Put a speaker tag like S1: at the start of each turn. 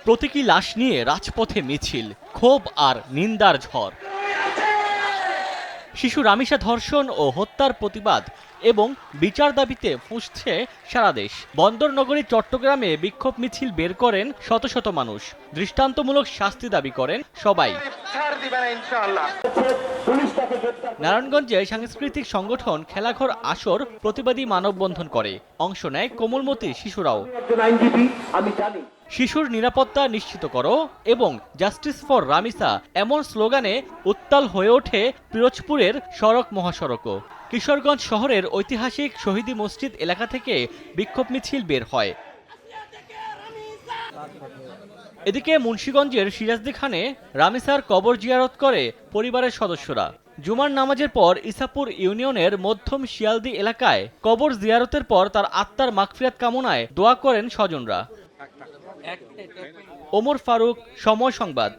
S1: প্রতীকী লাশ নিয়ে রাজপথে মিছিল, ক্ষোভ আর নিন্দার ঝড়। শিশু রামিসা ধর্ষণ ও হত্যার প্রতিবাদ এবং বিচার দাবিতে ফুঁসছে সারা দেশ। বন্দরনগরী চট্টগ্রামে বিক্ষোভ মিছিল বের করেন শত শত মানুষ। দৃষ্টান্তমূলক শাস্তি দাবি করেন সবাই। নারায়ণগঞ্জে সাংস্কৃতিক সংগঠন খেলাঘর আসর প্রতিবাদী মানববন্ধন করে। অংশ নেয় কোমলমতি শিশুরাও। শিশুর নিরাপত্তা নিশ্চিত করো এবং জাস্টিস ফর রামিসা এমন স্লোগানে উত্তাল হয়ে ওঠে পিরোজপুরের সড়ক মহাসড়কও। কিশোরগঞ্জ শহরের ঐতিহাসিক শহীদী মসজিদ এলাকা থেকে বিক্ষোভ মিছিল বের হয়। এদিকে মুন্সিগঞ্জের সিরাজদিখানে রামিসার কবর জিয়ারত করে পরিবারের সদস্যরা। জুমার নামাজের পর ইসাপুর ইউনিয়নের মধ্যম শিয়ালদি এলাকায় কবর জিয়ারতের পর তার আত্মার মাগফিরাত কামনায় দোয়া করেন স্বজনরা। ওমর ফারুক, সময় সংবাদ।